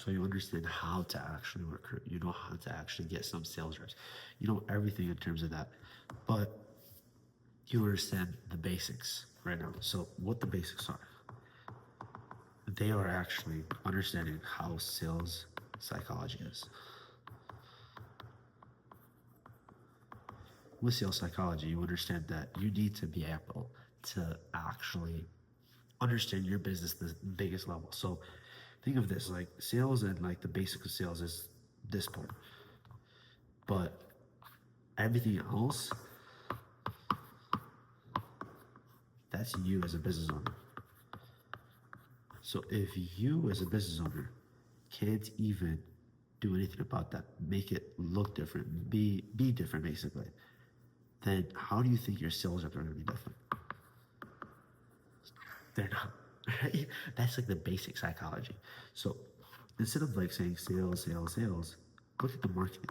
So you understand how to actually recruit. You know how to actually get some sales reps. You know everything in terms of that. But you understand the basics right now. So what the basics are, they are actually understanding how sales psychology is. With sales psychology, you understand that you need to be able to actually understand your business the biggest level. So think of this like sales, and like the basic of sales is this part. But everything else, that's you as a business owner. So if you as a business owner can't even do anything about that, make it look different, be different basically, then how do you think your sales reps are going to be different? They're not, right? That's like the basic psychology. So instead of like saying sales, sales, sales, look at the marketing.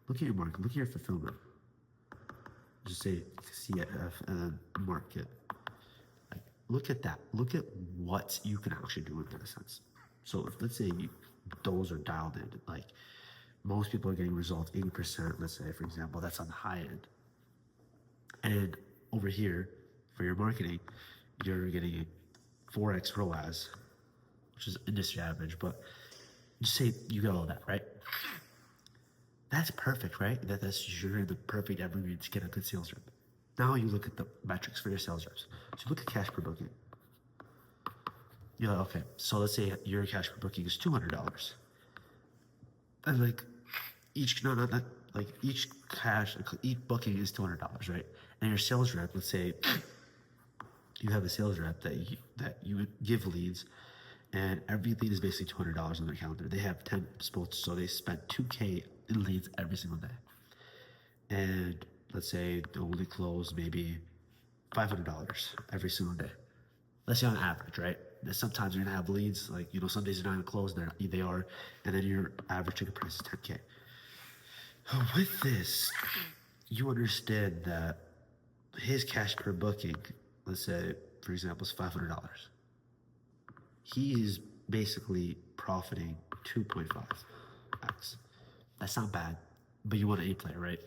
Look at your market. Look at your fulfillment. Just say CF and then market. Like, look at that. Look at what you can actually do in that sense. So if let's say those are dialed in, like most people are getting results 80%, let's say, for example, that's on the high end. And over here, for your marketing, you're getting 4x ROAS, which is industry average, but just say you get all that, right? That's perfect, right? You're in the perfect evergreen to get a good sales rep. Now you look at the metrics for your sales reps. So look at cash per booking. You're like, okay, so let's say your cash per booking is $200. And like each, no, not like each booking is $200, right? And your sales rep, let's say you have a sales rep that you give leads, and every lead is basically $200 on their calendar. They have 10 spots, so they spend 2K in leads every single day. And let's say they only close maybe $500 every single day. Let's say on average, right? Sometimes you're gonna have leads, like some days you're not gonna close, they are, and then your average ticket price is 10K. With this, you understand that his cash per booking, let's say, for example, is $500. He is basically profiting 2.5x. That's not bad, but you want an A player, right?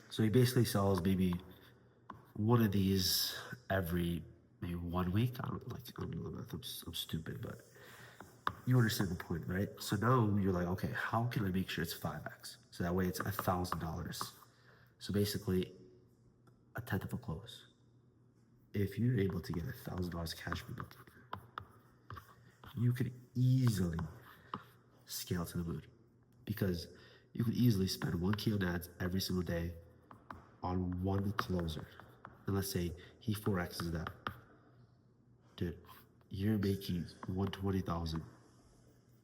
So he basically sells maybe one of these every maybe 1 week. I don't know. I'm stupid, but you understand the point, right? So now you're like, okay, how can I make sure it's 5x? So that way it's $1,000. So basically, a tenth of a close. If you're able to get $1,000 cash per booking, you could easily scale to the moon, because you could easily spend 1K on ads every single day on one closer. And let's say he 4x's that. Dude, you're making 120,000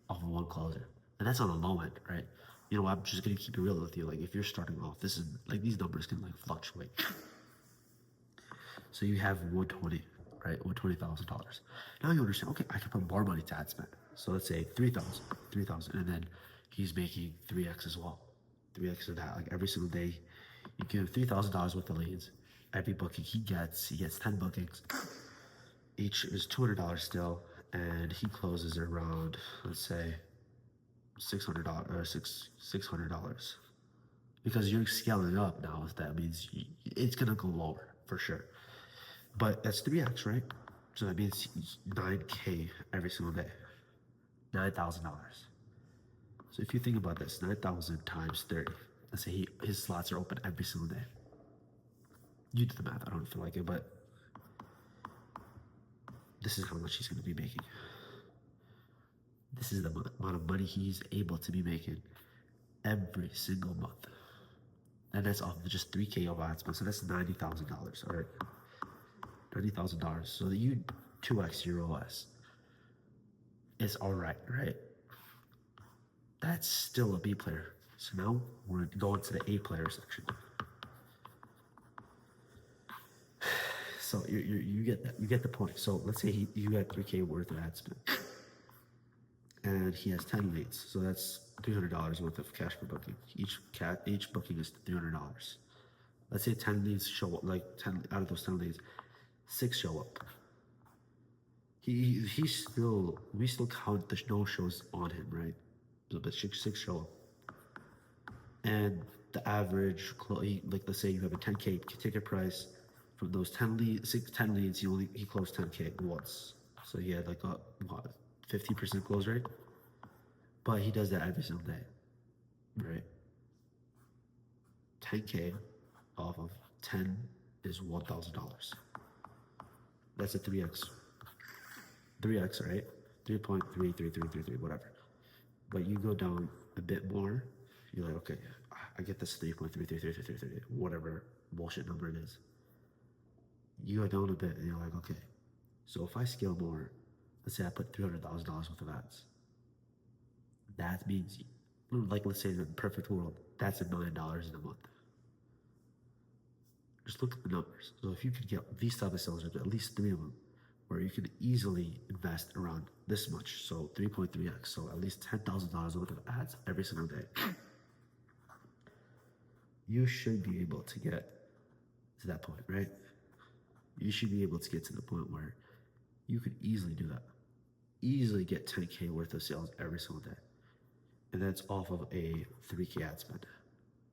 off of one closer. And that's on a low end, right? You know, I'm just gonna keep it real with you. Like if you're starting off, this is like these numbers can like fluctuate. So you have 120, right? $120,000. Now you understand, okay, I can put more money to ad spend. So let's say 3,000, and then he's making 3x as well. 3x of that. Like every single day, you give him $3,000 worth of leads. Every booking he gets 10 bookings. Each is $200 still, and he closes around, let's say, $600 or $600. Because you're scaling up now, that means it's gonna go lower for sure. But that's 3x, right? So that means 9K every single day. $9,000. So if you think about this, 9,000 times 30. Let's say his slots are open every single day. You do the math. I don't feel like it, but this is how much he's going to be making. This is the amount of money he's able to be making every single month. And that's off of just 3K of ad spend. So that's $90,000, or $90,000. So that you 2x your OS. It's all right, right? That's still a B player. So now we're going to the A player section. So you get that. You get the point. So let's say you got 3K worth of ad spend, and he has 10 leads. So that's $300 worth of cash per booking. Each booking is $300. Let's say 10 leads show up. Like 10 out of those 10 leads, 6 show up. He's still, we still count the no shows on him, right? So the six show, and the average, like let's say you have a 10K ticket price, from those 10 leads, he closed 10K once, so he had like a what 50% close rate, but he does that every single day, right? 10K off of 10 is $1,000. That's a 3x, right? 3.33333, whatever. But you go down a bit more, you're like, okay, I get this 3.33333, whatever bullshit number it is. You go down a bit and you're like, okay, so if I scale more, let's say I put $300,000 worth of ads, that means, like, let's say in the perfect world, that's $1 million in a month. Just look at the numbers. So if you could get these type of sales reps, at least 3 of them, where you could easily invest around this much, so 3.3x, so at least $10,000 worth of ads every single day, you should be able to get to that point, right? You should be able to get to the point where you could easily do that. Easily get 10K worth of sales every single day. And that's off of a 3K ad spend.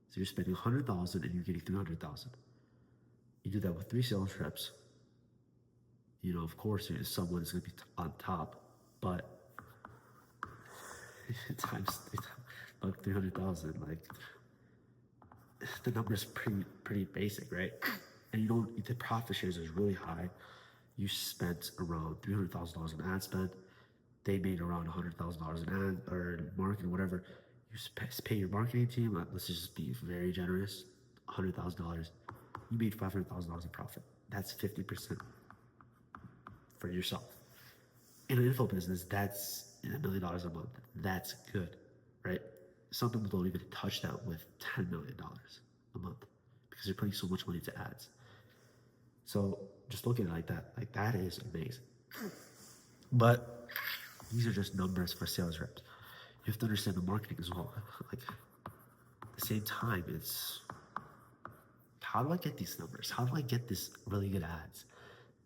So you're spending 100,000 and you're getting 300,000. You do that with 3 sales reps. You know, of course, someone is going to be on top, but times like 300,000, like the number is pretty basic, right? And you don't, the profit shares is really high. You spent around $300,000 in ad spend. They made around $100,000 in ad or marketing, whatever. You pay your marketing team. Let's just be very generous. $100,000. You made $500,000 in profit. That's 50% for yourself. In an info business, that's $1 million a month. That's good, right? Some people don't even touch that with $10 million a month because they're putting so much money into ads. So just looking at it like that is amazing. But these are just numbers for sales reps. You have to understand the marketing as well. Like at the same time, it's how do I get these numbers? How do I get this really good ads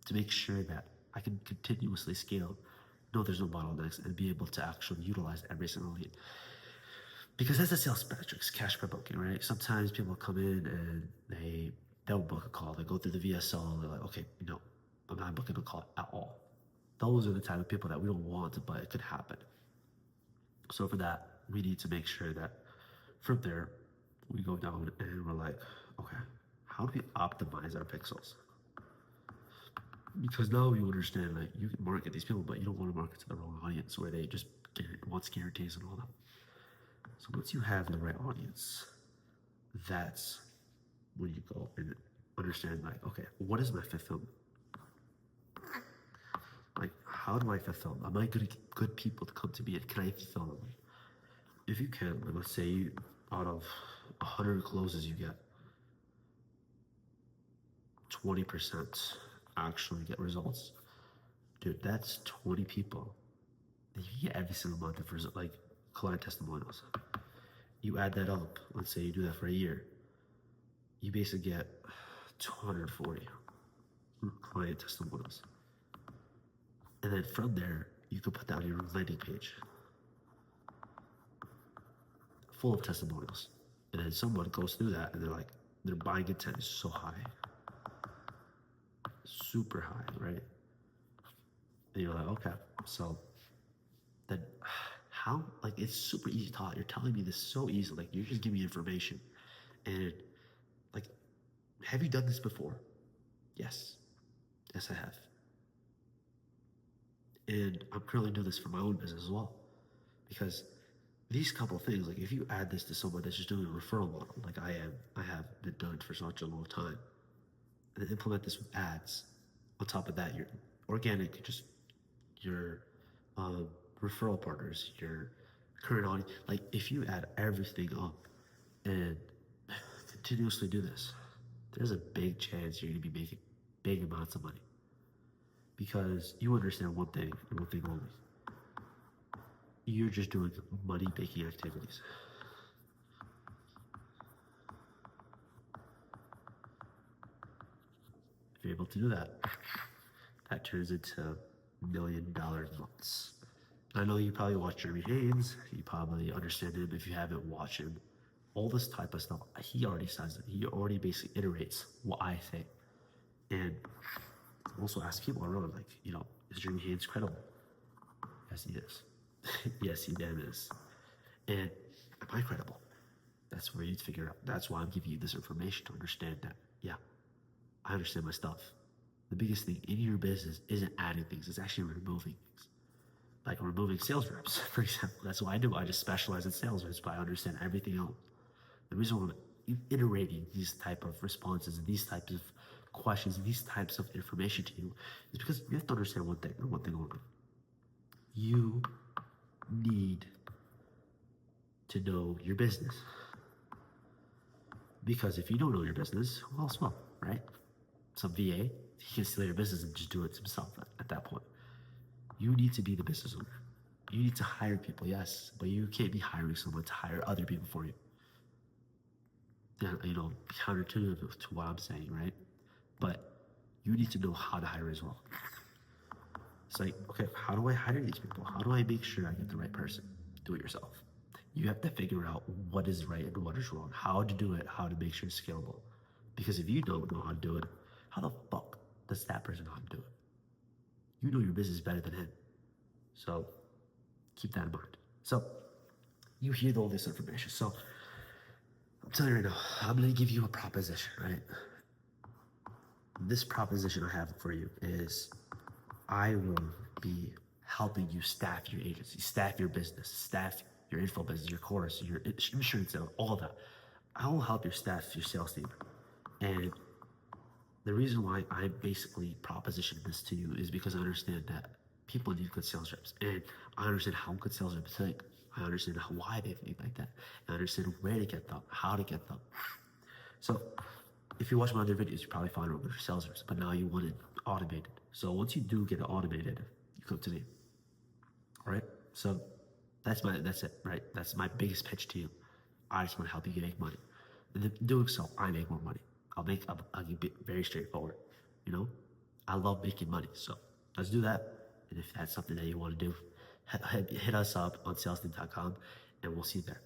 to make sure that I can continuously scale, know there's no bottlenecks, and be able to actually utilize every single lead? Because that's the sales metrics, cash per booking, right? Sometimes people come in and they'll book a call. They go through the VSL. They're like, okay, no, I'm not booking a call at all. Those are the type of people that we don't want, but it could happen. So for that, we need to make sure that from there, we go down and we're like, okay, how do we optimize our pixels? Because now you understand that you can market these people, but you don't want to market to the wrong audience where they just want guarantees and all that. So once you have the right audience, that's when you go and understand, like, okay, what is my fulfillment? Like, how do I fulfill them? Am I going to get good people to come to me, and can I fulfill them? If you can, like, let's say you, out of 100 closes you get, 20% actually get results. Dude, that's 20 people that you get every single month of like client testimonials. You add that up, let's say you do that for a year, you basically get 240 client testimonials. And then from there, you can put that on your landing page full of testimonials. And then someone goes through that and they're like, their buying intent is so high. Super high, right? And you're like, okay, so then how, like, it's super easy taught. You're telling me this so easy. Like, you're just giving me information. And, like, have you done this before? Yes. Yes, I have. And I'm currently doing this for my own business as well. Because these couple of things, like if you add this to someone that's just doing a referral model, like I have been doing for such a long time, and then implement this with ads, on top of that, your organic, just your referral partners, your current audience, like if you add everything up and continuously do this, there's a big chance you're going to be making big amounts of money. Because you understand one thing and one thing only. You're just doing money-making activities. If you're able to do that, that turns into million months. I know you probably watch Jeremy Haynes. You probably understand him. If you haven't watched him, all this type of stuff, he already says it. He already basically iterates what I say. And also ask people around, like, is Jeremy Haynes credible? Yes, he is. Yes, he damn is. And am I credible? That's where you figure out. That's why I'm giving you this information to understand that, yeah, I understand my stuff. The biggest thing in your business isn't adding things, it's actually removing things. Like removing sales reps, for example. That's what I do. I just specialize in sales reps, but I understand everything else. The reason why I'm iterating these type of responses and these types of questions and these types of information to you is because you have to understand one thing only. You need to know your business. Because if you don't know your business, who else will, right? Some VA, he can steal your business and just do it himself at that point. You need to be the business owner. You need to hire people, yes, but you can't be hiring someone to hire other people for you. Counterintuitive to what I'm saying, right? But you need to know how to hire as well. It's like, okay, how do I hire these people? How do I make sure I get the right person? Do it yourself. You have to figure out what is right and what is wrong, how to do it, how to make sure it's scalable. Because if you don't know how to do it, how the fuck does that person know how to do it? You know your business better than him. So keep that in mind. So you hear all this information. So I'm telling you right now, I'm going to give you a proposition, right? This proposition I have for you is I will be helping you staff your agency, staff your business, staff your info business, your course, your insurance, all that. I will help you staff your sales team. And the reason why I'm basically propositioning this to you is because I understand that people need good sales reps. And I understand how good sales reps think. I understand why they think like that. I understand where to get them, how to get them. So if you watch my other videos, you probably found out with sales reps, but now you want it automated. So once you do get it automated, you come to me. All right? So that's it, right? That's my biggest pitch to you. I just want to help you make money. And in doing so, I make more money. I'll be very straightforward. I love making money. So let's do that. And if that's something that you want to do, hit us up on salesteam.com and we'll see you there.